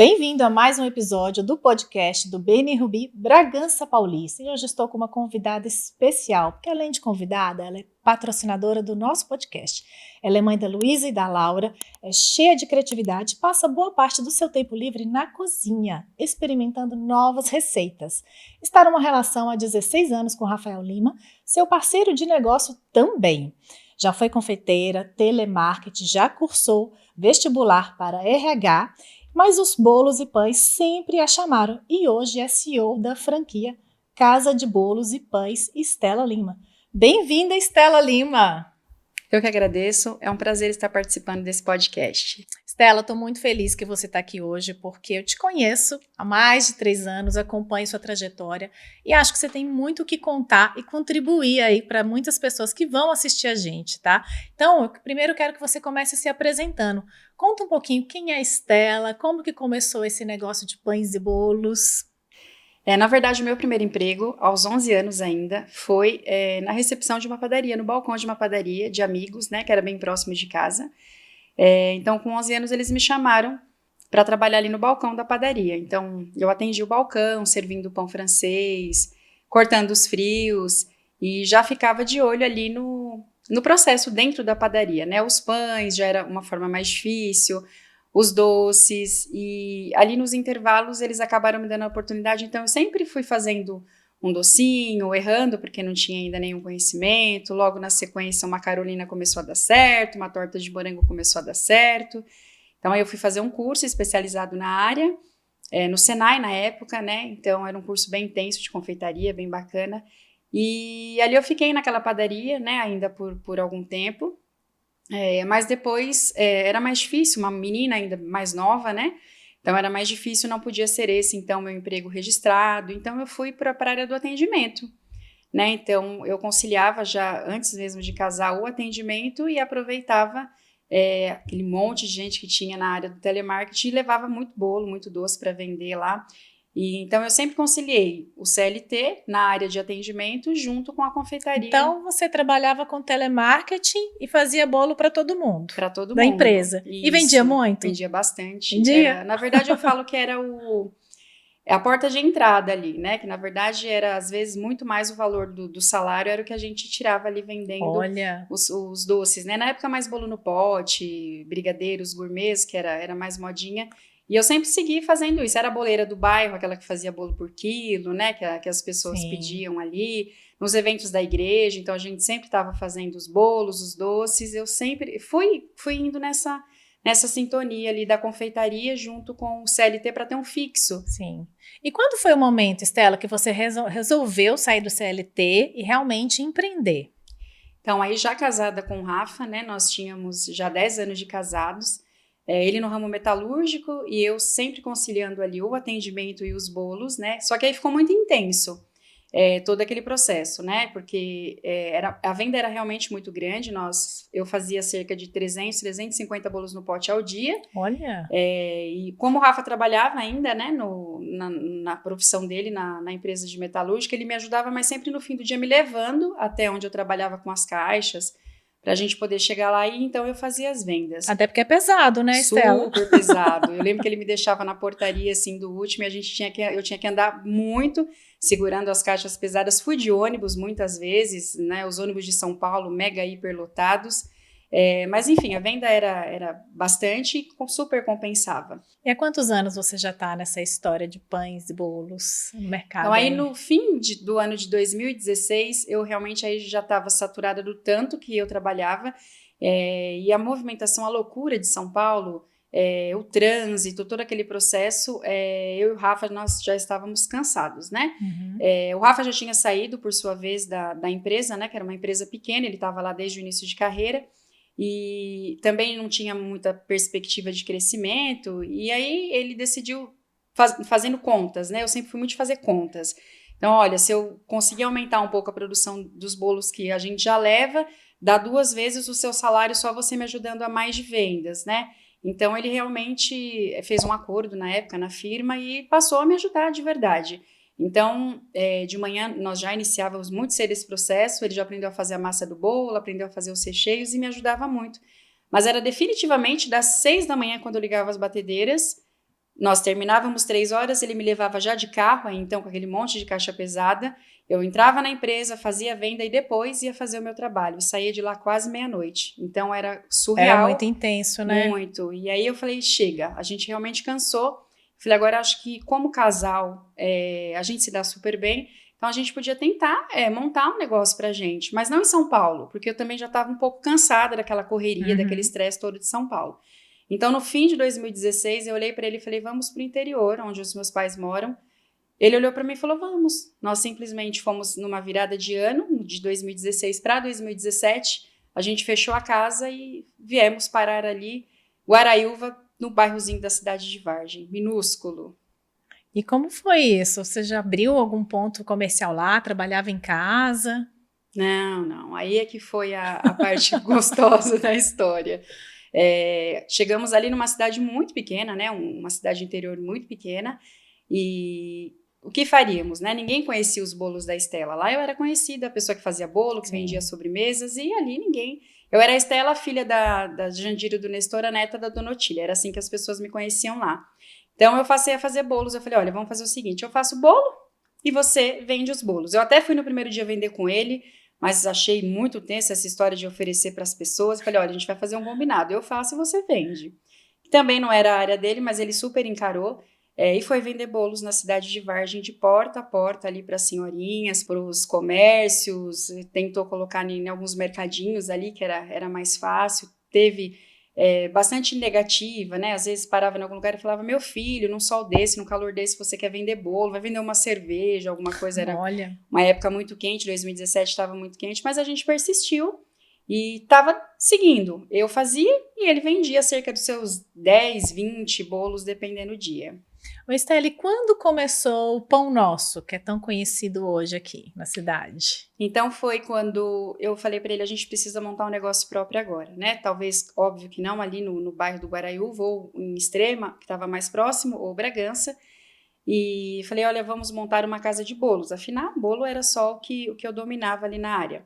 Bem-vindo a mais um episódio do podcast do Beni Rubi Bragança Paulista. E hoje estou com uma convidada especial, porque além de convidada, ela é patrocinadora do nosso podcast. Ela é mãe da Luísa e da Laura, é cheia de criatividade e passa boa parte do seu tempo livre na cozinha, experimentando novas receitas. Está numa relação há 16 anos com Rafael Lima, seu parceiro de negócio também. Já foi confeiteira, telemarketing, já cursou vestibular para RH, mas os bolos e pães sempre a chamaram e hoje é CEO da franquia Casa de Bolos e Pães Estela Lima. Bem-vinda, Estela Lima! Eu que agradeço, é um prazer estar participando desse podcast. Estela, estou muito feliz que você está aqui hoje porque eu te conheço há mais de 3 anos, acompanho sua trajetória e acho que você tem muito o que contar e contribuir aí para muitas pessoas que vão assistir a gente, tá? Então, eu primeiro quero que você comece se apresentando. Conta um pouquinho quem é a Estela, como que começou esse negócio de pães e bolos. Na verdade, o meu primeiro emprego, aos 11 anos ainda, foi na recepção de uma padaria, no balcão de uma padaria de amigos, né, que era bem próximo de casa. Então, com 11 anos, eles me chamaram para trabalhar ali no balcão da padaria. Então, eu atendi o balcão, servindo pão francês, cortando os frios, e já ficava de olho ali no processo dentro da padaria, né? Os pães já era uma forma mais difícil, os doces, e ali nos intervalos eles acabaram me dando a oportunidade, então eu sempre fui fazendo um docinho, errando porque não tinha ainda nenhum conhecimento, logo na sequência uma carolina começou a dar certo, uma torta de morango começou a dar certo, então aí eu fui fazer um curso especializado na área, no Senai na época, né, então era um curso bem intenso de confeitaria, bem bacana, e ali eu fiquei naquela padaria, né, ainda por algum tempo, mas depois era mais difícil, uma menina ainda mais nova, né? Então era mais difícil, não podia ser esse, então, meu emprego registrado. Então eu fui para a área do atendimento, né? Então eu conciliava já, antes mesmo de casar, o atendimento e aproveitava aquele monte de gente que tinha na área do telemarketing e levava muito bolo, muito doce para vender lá. E, então, eu sempre conciliei o CLT na área de atendimento junto com a confeitaria. Então, você trabalhava com telemarketing e fazia bolo para todo mundo. Para todo da mundo. empresa. Isso. E vendia muito? Vendia bastante. Vendia? Na verdade, eu falo que era a porta de entrada ali, né? Que, na verdade, era, às vezes, muito mais o valor do salário, era o que a gente tirava ali vendendo os doces, né? Na época, mais bolo no pote, brigadeiros, gourmets, que era mais modinha. E eu sempre segui fazendo isso. Era a boleira do bairro, aquela que fazia bolo por quilo, né? Que as pessoas pediam ali. Nos eventos da igreja, então a gente sempre estava fazendo os bolos, os doces. Eu sempre fui indo nessa sintonia ali da confeitaria junto com o CLT para ter um fixo. Sim. E quando foi o momento, Estela, que você resolveu sair do CLT e realmente empreender? Então, aí já casada com o Rafa, né? Nós tínhamos já 10 anos de casados. Ele no ramo metalúrgico e eu sempre conciliando ali o atendimento e os bolos, né? Só que aí ficou muito intenso todo aquele processo, né? Porque a venda era realmente muito grande. Eu fazia cerca de 350 bolos no pote ao dia. Olha! E como o Rafa trabalhava ainda, né? Na profissão dele, na empresa de metalúrgica, ele me ajudava, mas sempre no fim do dia me levando até onde eu trabalhava com as caixas, para a gente poder chegar lá e então eu fazia as vendas. Até porque é pesado, né, Estela? Super pesado. Eu lembro que ele me deixava na portaria, assim, do último e eu tinha que andar muito segurando as caixas pesadas. Fui de ônibus muitas vezes, né, os ônibus de São Paulo mega hiperlotados. Mas enfim, a venda era bastante e super compensava. E há quantos anos você já está nessa história de pães e bolos no mercado? Então aí no fim do ano de 2016, eu realmente aí já estava saturada do tanto que eu trabalhava, e a movimentação, a loucura de São Paulo, o trânsito, todo aquele processo, eu e o Rafa, nós já estávamos cansados, né? Uhum. O Rafa já tinha saído, por sua vez, da empresa, né? Que era uma empresa pequena, ele estava lá desde o início de carreira, e também não tinha muita perspectiva de crescimento, e aí ele decidiu, fazendo contas, né? Eu sempre fui muito de fazer contas. Então, olha, se eu conseguir aumentar um pouco a produção dos bolos que a gente já leva, dá 2 vezes o seu salário só você me ajudando a mais de vendas, né? Então, ele realmente fez um acordo na época na firma e passou a me ajudar de verdade. Então, de manhã, nós já iniciávamos muito cedo esse processo, ele já aprendeu a fazer a massa do bolo, aprendeu a fazer os recheios e me ajudava muito. Mas era definitivamente das 6 da manhã, quando eu ligava as batedeiras, Nós terminávamos 3 horas, ele me levava já de carro, aí, então com aquele monte de caixa pesada, eu entrava na empresa, fazia a venda e depois ia fazer o meu trabalho. E saía de lá quase meia-noite. Então era Era muito surreal, intenso, né? muito. E aí eu falei, chega, a gente realmente cansou. Falei, agora acho que como casal, a gente se dá super bem, então a gente podia tentar montar um negócio pra gente, mas não em São Paulo, porque eu também já estava um pouco cansada daquela correria, daquele estresse todo de São Paulo. Então, no fim de 2016, eu olhei para ele e falei, vamos para o interior, onde os meus pais moram. Ele olhou para mim e falou, vamos. Nós simplesmente fomos numa virada de ano, de 2016 para 2017, a gente fechou a casa e viemos parar ali, Guaraiúva, no bairrozinho da cidade de Vargem, minúsculo. E como foi isso? Você já abriu algum ponto comercial lá? Trabalhava em casa? Não. Aí é que foi a parte gostosa da história. Chegamos ali numa cidade muito pequena, né? Uma cidade interior muito pequena. E o que faríamos, né? Ninguém conhecia os bolos da Estela. Lá eu era conhecida, a pessoa que fazia bolo, que Sim. vendia sobremesas, e ali ninguém. Eu era a Estela, filha da Jandira do Nestor, a neta da Dona Otília. Era assim que as pessoas me conheciam lá. Então eu passei a fazer bolos. Eu falei, olha, vamos fazer o seguinte, eu faço bolo e você vende os bolos. Eu até fui no primeiro dia vender com ele, mas achei muito tenso essa história de oferecer para as pessoas. Eu falei, olha, a gente vai fazer um combinado, eu faço e você vende. Também não era a área dele, mas ele super encarou e foi vender bolos na cidade de Vargem, de porta a porta, ali para as senhorinhas, para os comércios, tentou colocar em alguns mercadinhos ali, que era mais fácil, teve bastante negativa, né? Às vezes parava em algum lugar e falava, meu filho, num sol desse, num calor desse, você quer vender bolo, vai vender uma cerveja, alguma coisa. Era Olha. uma época muito quente, 2017 estava muito quente, mas a gente persistiu e estava seguindo. Eu fazia e ele vendia cerca dos seus 10, 20 bolos, dependendo do dia. Ô, Estelle, quando começou o Pão Nosso, que é tão conhecido hoje aqui na cidade? Então foi quando eu falei para ele, a gente precisa montar um negócio próprio agora, né? Talvez, óbvio que não ali no bairro do Guaraiúva ou em Extrema, que estava mais próximo, ou Bragança. E falei, olha, vamos montar uma casa de bolos. Afinal, bolo era só o que eu dominava ali na área.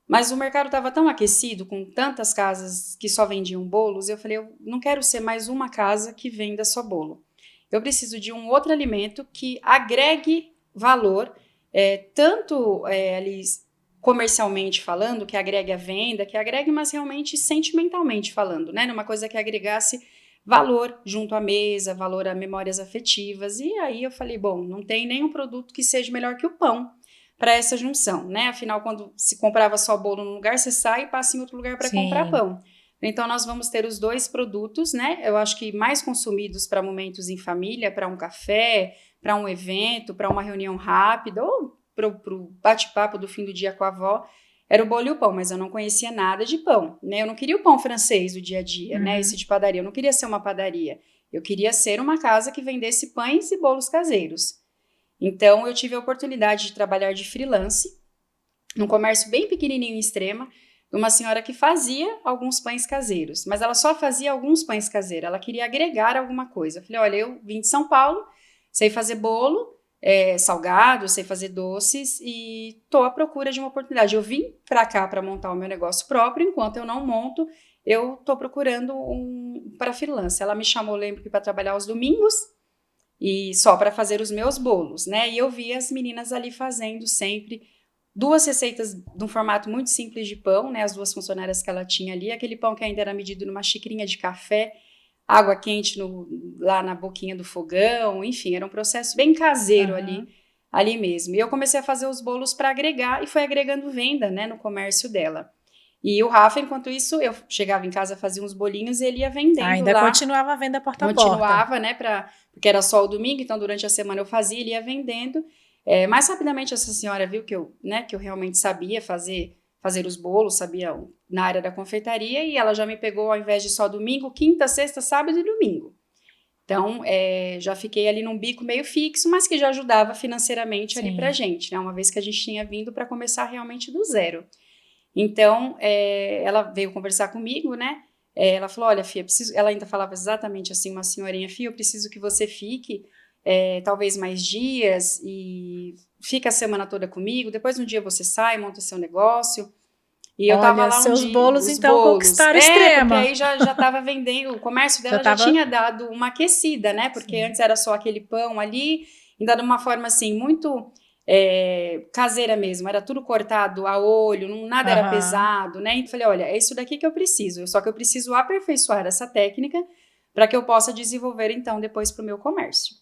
Mas o mercado estava tão aquecido, com tantas casas que só vendiam bolos, eu falei, eu não quero ser mais uma casa que venda só bolo. Eu preciso de um outro alimento que agregue valor, tanto ali comercialmente falando, que agregue a venda, que agregue, mas realmente sentimentalmente falando, né? Numa coisa que agregasse valor junto à mesa, valor a memórias afetivas. E aí eu falei, bom, não tem nenhum produto que seja melhor que o pão para essa junção, né? Afinal, quando se comprava só bolo num lugar, você sai e passa em outro lugar para comprar pão. Então, nós vamos ter os dois produtos, né? Eu acho que mais consumidos para momentos em família, para um café, para um evento, para uma reunião rápida, ou para o bate-papo do fim do dia com a avó, era o bolo e o pão, mas eu não conhecia nada de pão, né? Eu não queria o pão francês do dia a dia, né? Esse de padaria, eu não queria ser uma padaria. Eu queria ser uma casa que vendesse pães e bolos caseiros. Então, eu tive a oportunidade de trabalhar de freelance, num comércio bem pequenininho em Extrema, de uma senhora que fazia alguns pães caseiros, mas ela só fazia alguns pães caseiros, ela queria agregar alguma coisa. Eu falei, olha, eu vim de São Paulo, sei fazer bolo, salgado, sei fazer doces e estou à procura de uma oportunidade. Eu vim para cá para montar o meu negócio próprio, enquanto eu não monto, eu estou procurando para freelance. Ela me chamou, lembro que para trabalhar aos domingos, e só para fazer os meus bolos, né? E eu vi as meninas ali fazendo sempre 2 receitas de um formato muito simples de pão, né? As 2 funcionárias que ela tinha ali, aquele pão que ainda era medido numa xicrinha de café, água quente lá na boquinha do fogão, enfim, era um processo bem caseiro ali mesmo. E eu comecei a fazer os bolos para agregar e foi agregando venda, né, no comércio dela. E o Rafa, enquanto isso, eu chegava em casa, fazia uns bolinhos e ele ia vendendo ainda lá. Continuava a venda porta a porta. Continuava, né, porque era só o domingo, então durante a semana eu fazia, ele ia vendendo. Mais rapidamente essa senhora viu que eu realmente sabia fazer os bolos, sabia na área da confeitaria, e ela já me pegou, ao invés de só domingo, quinta, sexta, sábado e domingo. Então, já fiquei ali num bico meio fixo, mas que já ajudava financeiramente ali pra gente, né, uma vez que a gente tinha vindo para começar realmente do zero. Então, ela veio conversar comigo, né? Ela falou, olha, Fia, ela ainda falava exatamente assim, uma senhorinha, Fia, eu preciso que você fique talvez mais dias e fica a semana toda comigo, depois um dia você sai, monta seu negócio. E eu tava Olha, lá um seus dia, bolos, os então, bolos. conquistaram Porque extrema. aí já tava vendendo, o comércio dela já tinha dado uma aquecida, né? Porque Sim. antes era só aquele pão ali, ainda de uma forma assim, muito caseira mesmo, era tudo cortado a olho, nada era pesado, né? Então eu falei, olha, é isso daqui que eu preciso, só que eu preciso aperfeiçoar essa técnica para que eu possa desenvolver, então, depois para o meu comércio.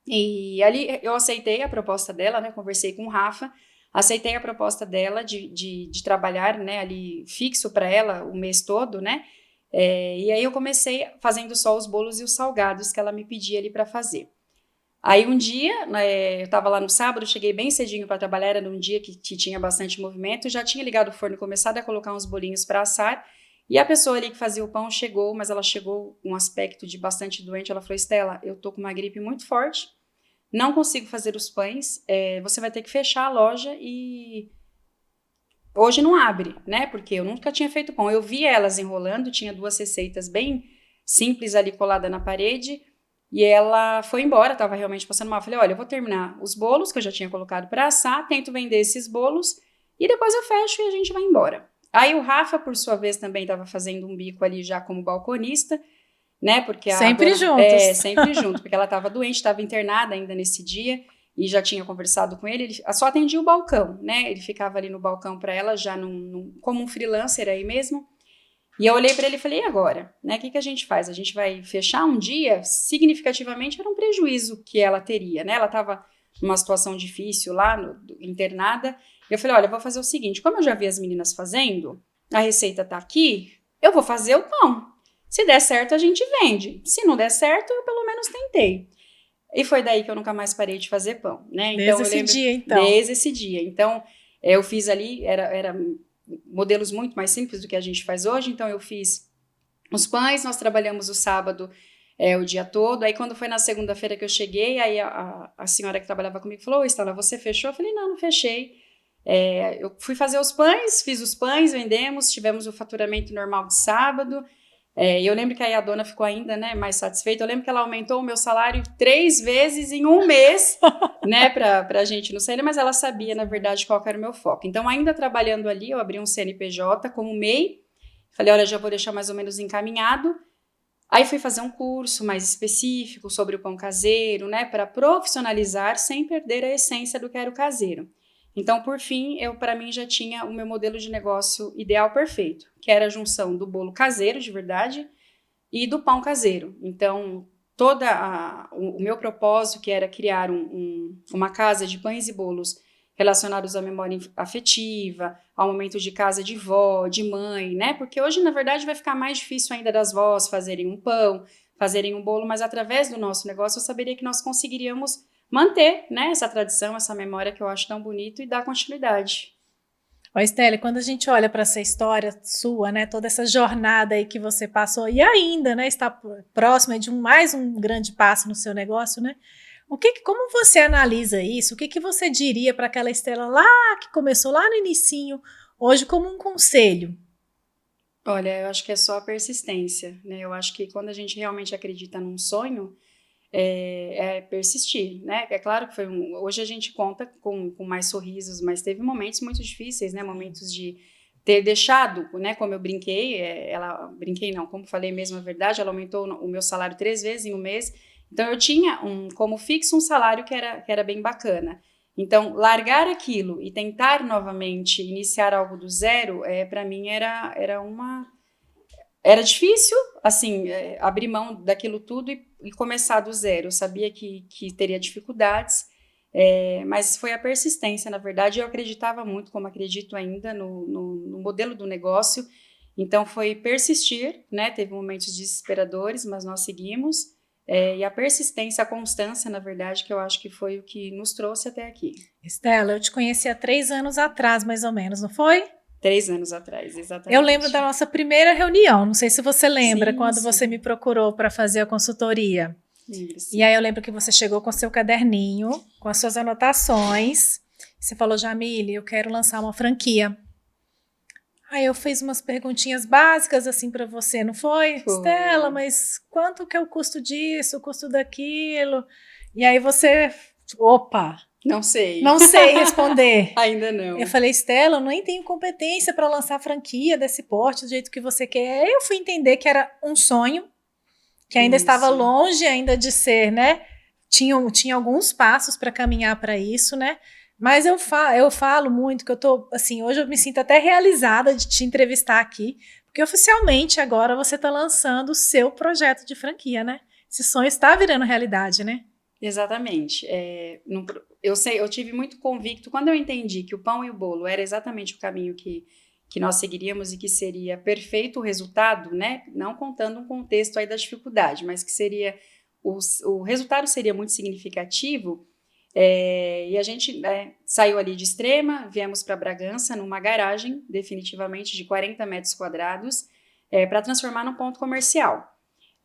E ali eu aceitei a proposta dela, né? Conversei com o Rafa, aceitei a proposta dela de trabalhar, né, ali fixo para ela o mês todo, né? E aí eu comecei fazendo só os bolos e os salgados que ela me pedia ali para fazer. Aí um dia, eu estava lá no sábado, cheguei bem cedinho para trabalhar, era num dia que tinha bastante movimento, já tinha ligado o forno e começado a colocar uns bolinhos para assar, e a pessoa ali que fazia o pão chegou, mas ela chegou com um aspecto de bastante doente, ela falou, Estela, eu tô com uma gripe muito forte, não consigo fazer os pães, você vai ter que fechar a loja e hoje não abre, né? Porque eu nunca tinha feito pão. Eu vi elas enrolando, tinha 2 receitas bem simples ali colada na parede, e ela foi embora, estava realmente passando mal. Eu falei, olha, eu vou terminar os bolos que eu já tinha colocado para assar, tento vender esses bolos, e depois eu fecho e a gente vai embora. Aí o Rafa, por sua vez, também estava fazendo um bico ali já como balconista, né? Porque a Sempre dona juntos. sempre junto, porque ela estava doente, estava internada ainda nesse dia e já tinha conversado com ele só atendia o balcão, né? Ele ficava ali no balcão para ela já como um freelancer aí mesmo. E eu olhei para ele e falei, e agora? Né? O que a gente faz? A gente vai fechar um dia? Significativamente era um prejuízo que ela teria, né? Ela estava numa situação difícil lá, internada. E eu falei, olha, eu vou fazer o seguinte, como eu já vi as meninas fazendo, a receita tá aqui, eu vou fazer o pão. Se der certo, a gente vende. Se não der certo, eu pelo menos tentei. E foi daí que eu nunca mais parei de fazer pão, né? Desde Então, eu esse lembro, dia, então. desde esse dia. Então, eu fiz ali, era modelos muito mais simples do que a gente faz hoje. Então, eu fiz os pães, nós trabalhamos o sábado o dia todo. Aí, quando foi na segunda-feira que eu cheguei, aí a senhora que trabalhava comigo falou, Estela, você fechou? Eu falei, não fechei. Eu fui fazer os pães, fiz os pães, vendemos, tivemos o faturamento normal de sábado. Eu lembro que aí a dona ficou ainda, né, mais satisfeita. Eu lembro que ela aumentou o meu salário 3 vezes em um mês, né, para a gente não sair, mas ela sabia, na verdade, qual era o meu foco. Então, ainda trabalhando ali, eu abri um CNPJ como MEI. Falei, olha, já vou deixar mais ou menos encaminhado. Aí fui fazer um curso mais específico sobre o pão caseiro, né, para profissionalizar sem perder a essência do que era o caseiro. Então, por fim, para mim já tinha o meu modelo de negócio ideal perfeito, que era a junção do bolo caseiro, de verdade, e do pão caseiro. Então, o meu propósito, que era criar uma casa de pães e bolos relacionados à memória afetiva, ao momento de casa de vó, de mãe, né? Porque hoje, na verdade, vai ficar mais difícil ainda das vós fazerem um pão, fazerem um bolo, mas através do nosso negócio eu saberia que nós conseguiríamos manter, né, essa tradição, essa memória que eu acho tão bonito e dar continuidade. Ô, Estela, quando a gente olha para essa história sua, né, toda essa jornada aí que você passou e ainda, né, está próxima de mais um grande passo no seu negócio, né? Como você analisa isso? O que você diria para aquela Estela lá que começou lá no inicinho, hoje como um conselho? Olha, eu acho que é só a persistência, né? Eu acho que quando a gente realmente acredita num sonho, persistir, né? É claro que hoje a gente conta com mais sorrisos, mas teve momentos muito difíceis, né? Momentos de ter deixado, né? Como eu brinquei, brinquei não, como falei mesmo a verdade, ela aumentou o meu salário 3 vezes em um mês, então eu tinha como fixo um salário que era bem bacana. Então, largar aquilo e tentar novamente iniciar algo do zero, para mim era difícil, assim, abrir mão daquilo tudo e começar do zero. Eu sabia que teria dificuldades, mas foi a persistência, na verdade. Eu acreditava muito, como acredito ainda, no modelo do negócio. Então, foi persistir, né? Teve momentos desesperadores, mas nós seguimos. E a persistência, a constância, na verdade, que eu acho que foi o que nos trouxe até aqui. Estela, eu te conheci há 3 anos atrás, mais ou menos, não foi? 3 anos atrás, exatamente. Eu lembro da nossa primeira reunião, não sei se você lembra, Sim, quando sim. você me procurou para fazer a consultoria. Lembro, sim. E aí eu lembro que você chegou com seu caderninho, com as suas anotações. Você falou, Jamile, eu quero lançar uma franquia. Aí eu fiz umas perguntinhas básicas assim para você, não foi? Foi. Estela, mas quanto que é o custo disso, o custo daquilo? E aí você, opa, Não sei. Não sei responder. Ainda não. Eu falei, Stella, eu nem tenho competência para lançar franquia desse porte do jeito que você quer. Aí eu fui entender que era um sonho, que ainda estava longe ainda de ser, né? Tinha alguns passos para caminhar para isso, né? Mas eu falo muito que eu tô, assim, hoje eu me sinto até realizada de te entrevistar aqui, porque oficialmente agora você está lançando o seu projeto de franquia, né? Esse sonho está virando realidade, né? Exatamente. Eu tive muito convicto, quando eu entendi que o pão e o bolo era exatamente o caminho que nós seguiríamos e que seria perfeito o resultado, né? Não contando um contexto aí da dificuldade, mas que seria o resultado seria muito significativo. E a gente saiu ali de Extrema, viemos para Bragança, numa garagem, definitivamente de 40 metros quadrados, para transformar num ponto comercial.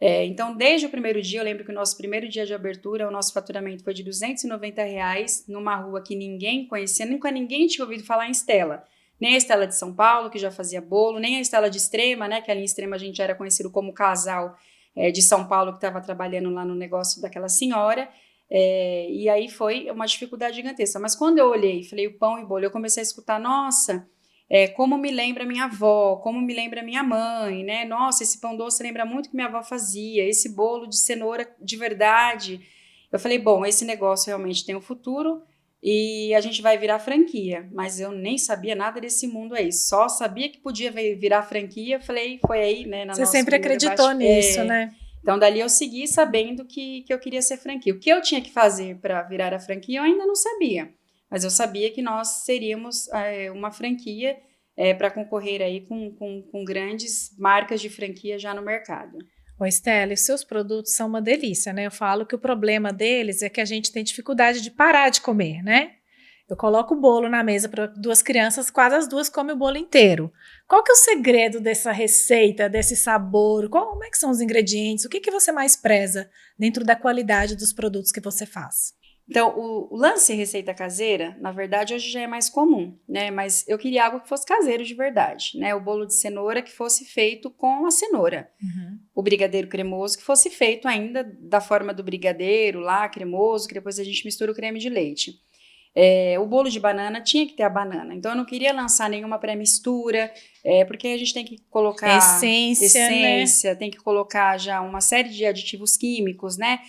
Então, desde o primeiro dia, eu lembro que o nosso primeiro dia de abertura, o nosso faturamento foi de R$290, numa rua que ninguém conhecia, nunca ninguém tinha ouvido falar em Stella. Nem a Stella de São Paulo, que já fazia bolo, nem a Stella de Extrema, né, que ali em Extrema a gente era conhecido como casal de São Paulo que estava trabalhando lá no negócio daquela senhora. E aí foi uma dificuldade gigantesca. Mas quando eu olhei e falei o pão e bolo, eu comecei a escutar, nossa, como me lembra minha avó, como me lembra minha mãe, né? Nossa, esse pão doce lembra muito que minha avó fazia, esse bolo de cenoura de verdade. Eu falei, bom, esse negócio realmente tem um futuro e a gente vai virar franquia. Mas eu nem sabia nada desse mundo aí, só sabia que podia virar franquia. Falei, foi aí, né? Você sempre acreditou nisso, né? Então, dali eu segui sabendo que eu queria ser franquia. O que eu tinha que fazer para virar a franquia, eu ainda não sabia. Mas eu sabia que nós seríamos uma franquia para concorrer aí com grandes marcas de franquia já no mercado. Ô, Stella, os seus produtos são uma delícia, né? Eu falo que o problema deles é que a gente tem dificuldade de parar de comer, né? Eu coloco o bolo na mesa para duas crianças, quase as duas comem o bolo inteiro. Qual que é o segredo dessa receita, desse sabor? Como é que são os ingredientes? O que você mais preza dentro da qualidade dos produtos que você faz? Então, o lance receita caseira, na verdade, hoje já é mais comum, né? Mas eu queria algo que fosse caseiro de verdade, né? O bolo de cenoura que fosse feito com a cenoura. Uhum. O brigadeiro cremoso que fosse feito ainda da forma do brigadeiro lá, cremoso, que depois a gente mistura o creme de leite. O bolo de banana tinha que ter a banana. Então, eu não queria lançar nenhuma pré-mistura, porque a gente tem que colocar essência, né? Tem que colocar já uma série de aditivos químicos, né?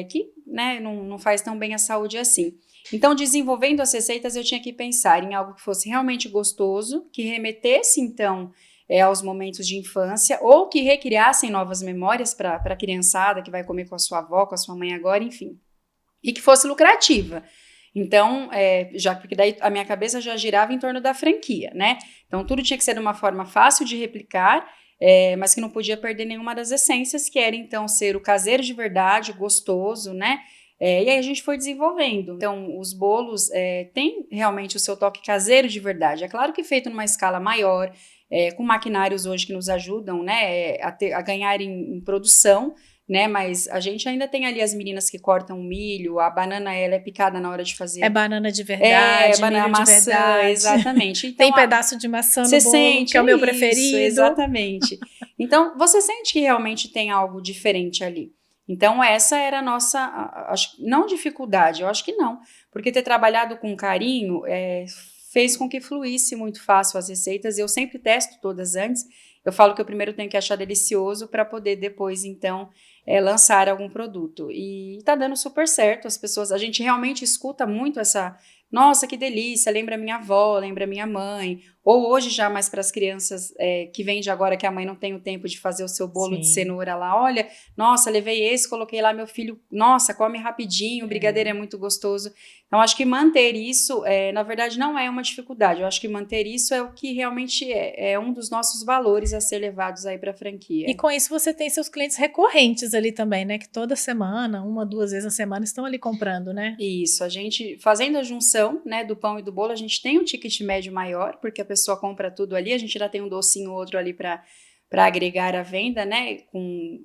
Que né, não faz tão bem à saúde assim. Então, desenvolvendo as receitas, eu tinha que pensar em algo que fosse realmente gostoso, que remetesse, então, aos momentos de infância, ou que recriassem novas memórias para a criançada que vai comer com a sua avó, com a sua mãe agora, enfim. E que fosse lucrativa. Então, porque daí a minha cabeça já girava em torno da franquia, né? Então, tudo tinha que ser de uma forma fácil de replicar, mas que não podia perder nenhuma das essências, que era, então, ser o caseiro de verdade, gostoso, né? E aí a gente foi desenvolvendo. Então, os bolos têm realmente o seu toque caseiro de verdade. É claro que feito numa escala maior, com maquinários hoje que nos ajudam, né, a ganhar em produção, né, mas a gente ainda tem ali as meninas que cortam o milho, a banana ela é picada na hora de fazer. É banana de verdade, banana milho maçã, de verdade. Exatamente. Então, tem pedaço de maçã no você bolo, sente, que é o meu isso, preferido. Exatamente. Então, você sente que realmente tem algo diferente ali. Então, essa era a nossa, não dificuldade, eu acho que não, porque ter trabalhado com carinho fez com que fluísse muito fácil as receitas. Eu sempre testo todas antes. Eu falo que eu primeiro tenho que achar delicioso para poder depois, então, lançar algum produto. E tá dando super certo. As pessoas, a gente realmente escuta muito essa, nossa, que delícia, lembra minha avó, lembra minha mãe. Ou hoje já mais para as crianças que vem de agora que a mãe não tem o tempo de fazer o seu bolo Sim. de cenoura lá. Olha, nossa, levei esse, coloquei lá, meu filho, nossa, come rapidinho, o brigadeiro é muito gostoso. Então, acho que manter isso, na verdade, não é uma dificuldade. Eu acho que manter isso é o que realmente é um dos nossos valores a ser levados aí para a franquia. E com isso você tem seus clientes recorrentes ali também, né? Que toda semana, 1, 2 vezes na semana, estão ali comprando, né? Isso, a gente, fazendo a junção, né, do pão e do bolo, a gente tem um ticket médio maior, porque a pessoa compra tudo ali, a gente já tem um docinho ou outro ali para agregar a venda, né,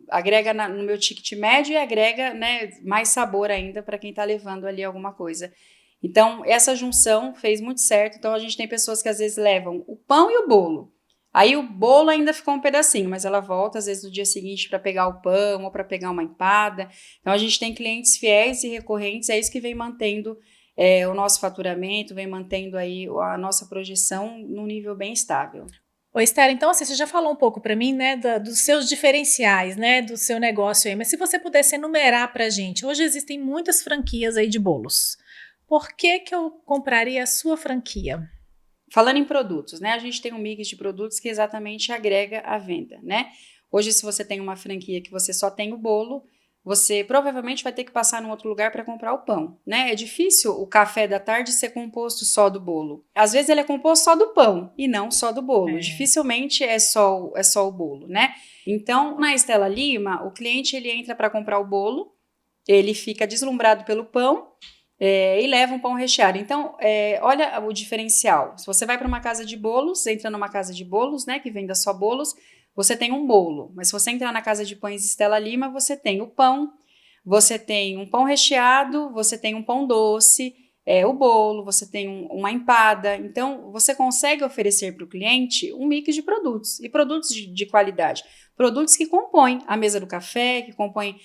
agrega no meu ticket médio e agrega, né, mais sabor ainda para quem está levando ali alguma coisa. Então, essa junção fez muito certo. Então, a gente tem pessoas que às vezes levam o pão e o bolo. Aí o bolo ainda ficou um pedacinho, mas ela volta às vezes no dia seguinte para pegar o pão ou para pegar uma empada. Então, a gente tem clientes fiéis e recorrentes, é isso que vem mantendo o nosso faturamento, vem mantendo aí a nossa projeção num nível bem estável. Ô, Esther, então assim, você já falou um pouco para mim, né, dos seus diferenciais, né, do seu negócio aí, mas se você pudesse enumerar para a gente, hoje existem muitas franquias aí de bolos. Por que que eu compraria a sua franquia? Falando em produtos, né, a gente tem um mix de produtos que exatamente agrega a venda, né? Hoje, se você tem uma franquia que você só tem o bolo, você provavelmente vai ter que passar num outro lugar para comprar o pão, né? É difícil o café da tarde ser composto só do bolo. Às vezes ele é composto só do pão e não só do bolo. Dificilmente é só o bolo, né? Então, na Estela Lima, o cliente ele entra para comprar o bolo, ele fica deslumbrado pelo pão e leva um pão recheado. Então, olha o diferencial. Se você vai para uma casa de bolos, entra numa casa de bolos, né, que venda só bolos, você tem um bolo, mas se você entrar na casa de pães Estela Lima, você tem o pão, você tem um pão recheado, você tem um pão doce, o bolo, você tem uma empada. Então, você consegue oferecer para o cliente um mix de produtos, e produtos de qualidade. Produtos que compõem a mesa do café, que compõem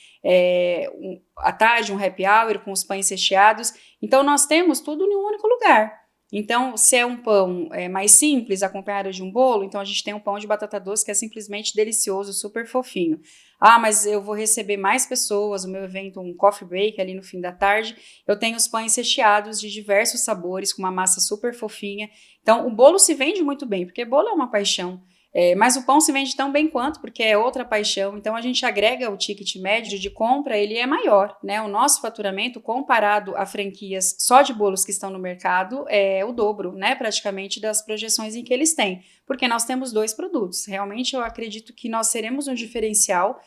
à tarde um happy hour com os pães recheados. Então, nós temos tudo em um único lugar. Então, se é um pão mais simples, acompanhado de um bolo, então a gente tem um pão de batata doce que é simplesmente delicioso, super fofinho. Ah, mas eu vou receber mais pessoas, o meu evento, um coffee break ali no fim da tarde, eu tenho os pães recheados de diversos sabores, com uma massa super fofinha. Então, o bolo se vende muito bem, porque bolo é uma paixão. Mas o pão se vende tão bem quanto, porque é outra paixão. Então, a gente agrega o ticket médio de compra, ele é maior, né? O nosso faturamento, comparado a franquias só de bolos que estão no mercado, é o dobro, né? Praticamente das projeções em que eles têm. Porque nós temos 2 produtos. Realmente, eu acredito que nós seremos um diferencial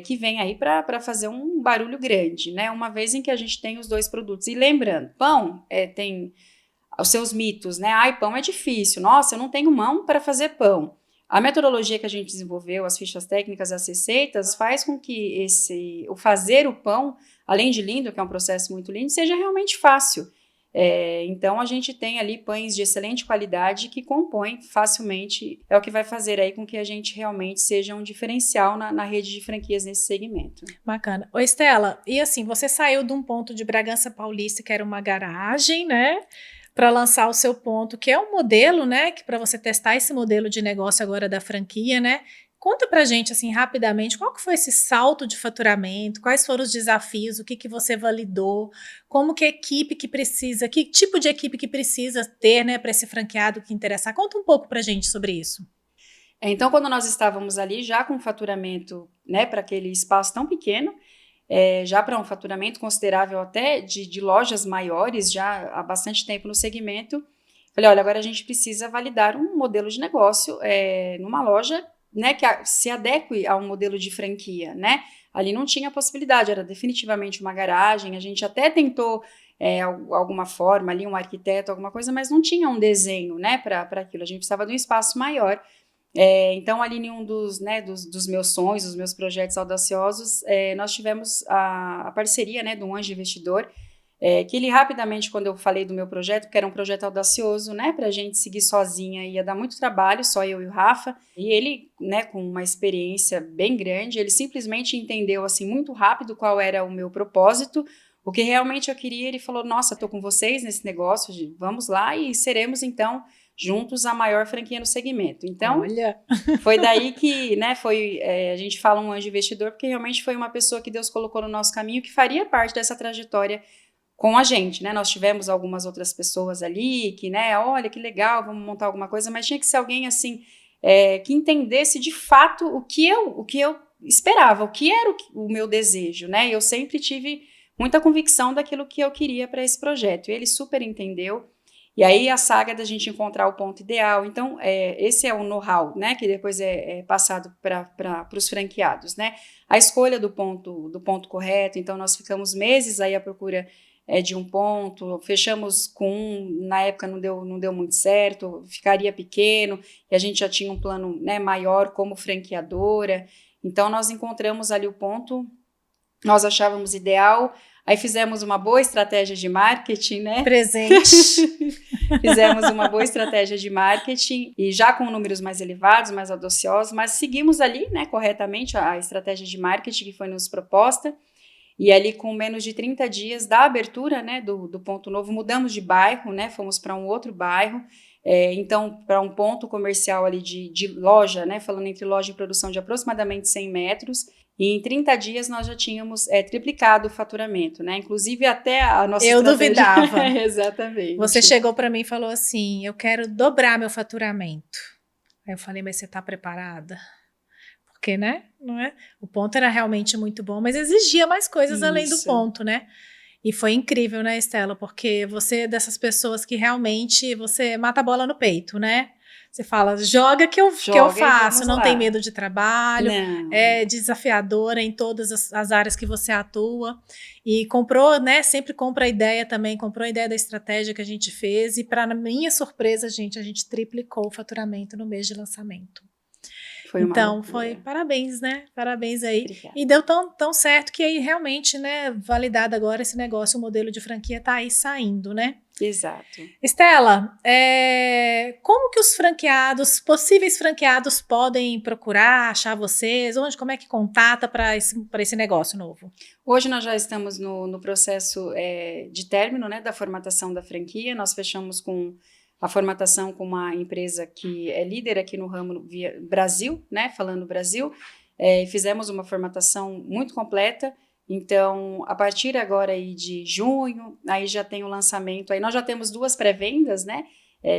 que vem aí para fazer um barulho grande, né? Uma vez em que a gente tem os 2 produtos. E lembrando, pão tem os seus mitos, né? Ai, pão é difícil. Nossa, eu não tenho mão para fazer pão. A metodologia que a gente desenvolveu, as fichas técnicas, as receitas, faz com que o fazer o pão, além de lindo, que é um processo muito lindo, seja realmente fácil. Então, a gente tem ali pães de excelente qualidade que compõem facilmente, é o que vai fazer aí com que a gente realmente seja um diferencial na rede de franquias nesse segmento. Bacana. Ô, Estela, e assim, você saiu de um ponto de Bragança Paulista, que era uma garagem, né? Para lançar o seu ponto, que é um modelo, né? Que para você testar esse modelo de negócio agora da franquia, né? Conta pra gente, assim, rapidamente, qual que foi esse salto de faturamento, quais foram os desafios, o que que você validou, como que a equipe que precisa, que tipo de equipe que precisa ter, né, para esse franqueado que interessar. Conta um pouco pra gente sobre isso. Então, quando nós estávamos ali já com faturamento, né, para aquele espaço tão pequeno, já para um faturamento considerável até de lojas maiores, já há bastante tempo no segmento, falei, olha, agora a gente precisa validar um modelo de negócio numa loja, né, que se adeque a um modelo de franquia, né? Ali não tinha possibilidade, era definitivamente uma garagem, a gente até tentou alguma forma ali, um arquiteto, alguma coisa, mas não tinha um desenho, né, para aquilo, a gente precisava de um espaço maior. Então, ali em um dos meus sonhos, dos meus projetos audaciosos, nós tivemos a parceria, né, de um anjo investidor, que ele rapidamente, quando eu falei do meu projeto, que era um projeto audacioso, né, para a gente seguir sozinha, ia dar muito trabalho, só eu e o Rafa, e ele, né, com uma experiência bem grande, ele simplesmente entendeu, assim, muito rápido qual era o meu propósito, o que realmente eu queria. Ele falou, nossa, estou com vocês nesse negócio, vamos lá e seremos, então, juntos a maior franquia no segmento. Então, olha, foi daí que, né, a gente fala um anjo investidor, porque realmente foi uma pessoa que Deus colocou no nosso caminho, que faria parte dessa trajetória com a gente, né? Nós tivemos algumas outras pessoas ali que, né, olha que legal, vamos montar alguma coisa, mas tinha que ser alguém assim que entendesse de fato o que eu esperava, o que era o meu desejo, né? Eu sempre tive muita convicção daquilo que eu queria para esse projeto. E ele super entendeu. E aí a saga da gente encontrar o ponto ideal. Então, esse é o know-how, né? Que depois é passado para os franqueados, né? A escolha do ponto correto. Então, nós ficamos meses aí à procura de um ponto, fechamos com um, na época não deu muito certo, ficaria pequeno, e a gente já tinha um plano, né, maior como franqueadora. Então, nós encontramos ali o ponto, nós achávamos ideal, aí fizemos uma boa estratégia de marketing, né? presente. Fizemos uma boa estratégia de marketing, e já com números mais elevados, mais audaciosos, mas seguimos ali, né, corretamente a estratégia de marketing que foi nos proposta. E ali com menos de 30 dias da abertura, né, do ponto novo, mudamos de bairro, né, fomos para um outro bairro, então para um ponto comercial ali de loja, né, falando entre loja e produção de aproximadamente 100 metros, e em 30 dias nós já tínhamos triplicado o faturamento, né, inclusive até a nossa Eu estratégia... duvidava. Exatamente. Você chegou para mim e falou assim, eu quero dobrar meu faturamento. Aí eu falei, mas você está preparada? Porque, né, não é? O ponto era realmente muito bom, mas exigia mais coisas além do ponto, né? E foi incrível, né, Estela? Porque você é dessas pessoas que realmente você mata a bola no peito, né? Você fala, joga que eu faço, não tem medo de trabalho, não. É desafiadora em todas as áreas que você atua. E comprou, né? Sempre compra a ideia também, comprou a ideia da estratégia que a gente fez. E para minha surpresa, a gente triplicou o faturamento no mês de lançamento. Então, foi parabéns, né? Parabéns aí. Obrigada. E deu tão certo que aí realmente, né, validado agora esse negócio, o modelo de franquia tá aí saindo, né? Exato. Estela, como que os possíveis franqueados podem procurar, achar vocês? Como é que contata para esse negócio novo? Hoje nós já estamos no processo de término, né, da formatação da franquia. Nós fechamos com a formatação com uma empresa que é líder aqui no ramo Brasil, né, falando Brasil, fizemos uma formatação muito completa. Então, a partir agora aí de junho, aí já tem o lançamento, aí nós já temos 2 pré-vendas, né,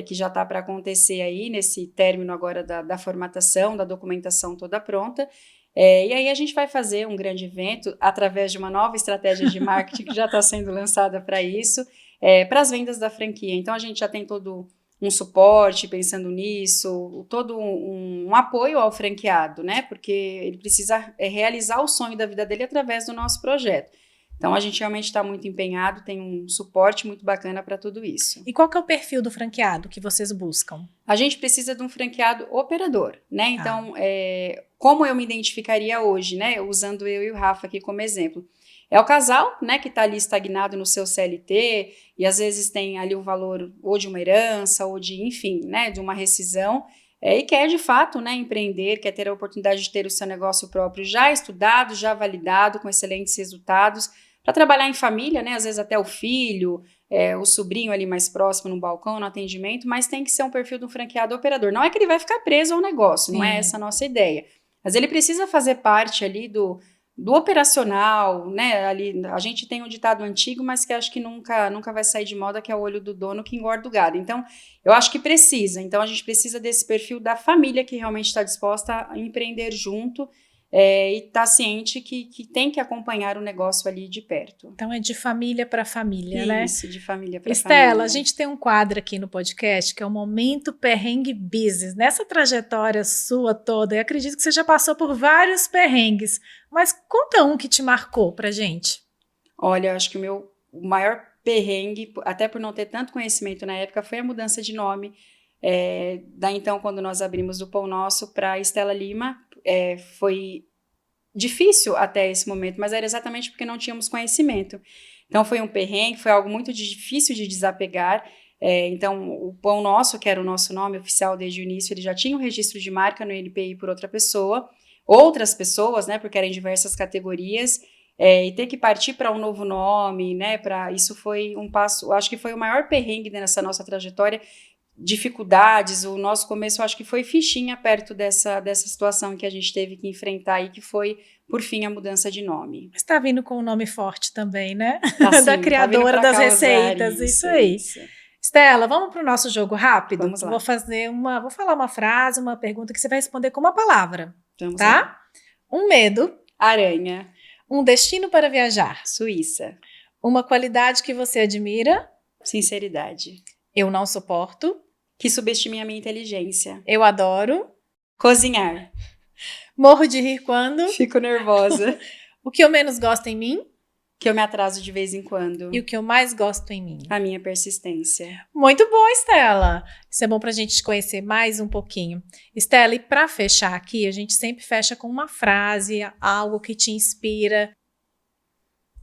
que já está para acontecer aí nesse término agora da formatação, da documentação toda pronta. E aí a gente vai fazer um grande evento através de uma nova estratégia de marketing que já está sendo lançada para isso, para as vendas da franquia. Então, a gente já tem todo um suporte pensando nisso, todo um apoio ao franqueado, né? Porque ele precisa realizar o sonho da vida dele através do nosso projeto. Então, a gente realmente está muito empenhado, tem um suporte muito bacana para tudo isso. E qual que é o perfil do franqueado que vocês buscam? A gente precisa de um franqueado operador, né? Então, como eu me identificaria hoje, né? Usando eu e o Rafa aqui como exemplo. É o casal, né, que está ali estagnado no seu CLT e às vezes tem ali o valor ou de uma herança ou de, enfim, né, de uma rescisão e quer de fato, né, empreender, quer ter a oportunidade de ter o seu negócio próprio já estudado, já validado, com excelentes resultados, para trabalhar em família, né, às vezes até o filho, o sobrinho ali mais próximo no balcão, no atendimento, mas tem que ser um perfil de um franqueado operador. Não é que ele vai ficar preso ao negócio, não é essa a nossa ideia, mas ele precisa fazer parte ali do operacional, né, ali a gente tem um ditado antigo, mas que acho que nunca vai sair de moda, que é o olho do dono que engorda o gado. Então, eu acho que precisa. Então, a gente precisa desse perfil da família que realmente está disposta a empreender junto e está ciente que tem que acompanhar o negócio ali de perto. Então, é de família para família, né? Isso, de família para família. Estela, a gente tem um quadro aqui no podcast que é o Momento Perrengue Business. Nessa trajetória sua toda, eu acredito que você já passou por vários perrengues, mas conta um que te marcou pra gente. Olha, eu acho que o maior perrengue, até por não ter tanto conhecimento na época, foi a mudança de nome. Então, quando nós abrimos do Pão Nosso para Estela Lima, foi difícil até esse momento, mas era exatamente porque não tínhamos conhecimento. Então, foi um perrengue, foi algo muito difícil de desapegar. Então, o Pão Nosso, que era o nosso nome oficial desde o início, ele já tinha um registro de marca no INPI por outras pessoas, né, porque eram em diversas categorias, e ter que partir para um novo nome, né, isso foi um passo, acho que foi o maior perrengue nessa nossa trajetória, dificuldades, o nosso começo acho que foi fichinha perto dessa situação que a gente teve que enfrentar e que foi, por fim, a mudança de nome. Está vindo com um nome forte também, né? Sim, da criadora das receitas, isso aí. Isso. Estela, vamos para o nosso jogo rápido? Vamos lá. Vou falar uma frase, uma pergunta que você vai responder com uma palavra, vamos tá? Lá. Um medo. Aranha. Um destino para viajar. Suíça. Uma qualidade que você admira. Sinceridade. Eu não suporto. Que subestime a minha inteligência. Eu adoro. Cozinhar. Morro de rir quando. Fico nervosa. O que eu menos gosto em mim. Que eu me atraso de vez em quando. E o que eu mais gosto em mim? A minha persistência. Muito bom, Estela. Isso é bom pra gente te conhecer mais um pouquinho. Estela, e pra fechar aqui, a gente sempre fecha com uma frase, algo que te inspira.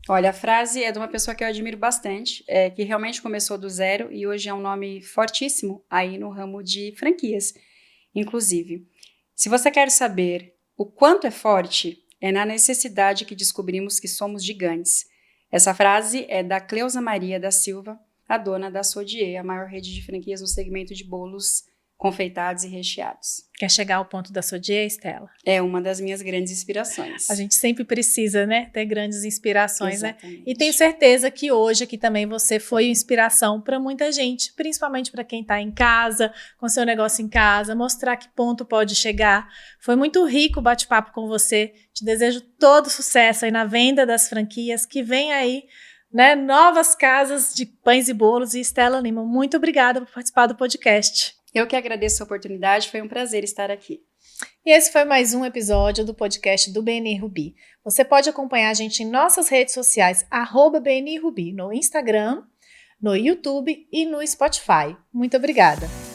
Olha, a frase é de uma pessoa que eu admiro bastante, que realmente começou do zero e hoje é um nome fortíssimo aí no ramo de franquias, inclusive. Se você quer saber o quanto é forte, É na necessidade que descobrimos que somos gigantes. Essa frase é da Cleusa Maria da Silva, a dona da Sodier, a maior rede de franquias no segmento de bolos confeitados e recheados. Quer chegar ao ponto da Sodier, Estela? É uma das minhas grandes inspirações. A gente sempre precisa, né, ter grandes inspirações, Exatamente. né? E tenho certeza que hoje aqui também você foi inspiração para muita gente, principalmente para quem está em casa, com seu negócio em casa, mostrar que ponto pode chegar. Foi muito rico o bate-papo com você. Te desejo todo sucesso aí na venda das franquias, que vem aí, né, novas casas de pães e bolos. E Estela Lima, muito obrigada por participar do podcast. Eu que agradeço a oportunidade, foi um prazer estar aqui. E esse foi mais um episódio do podcast do BNI Ruby. Você pode acompanhar a gente em nossas redes sociais, @BNI Ruby, no Instagram, no YouTube e no Spotify. Muito obrigada!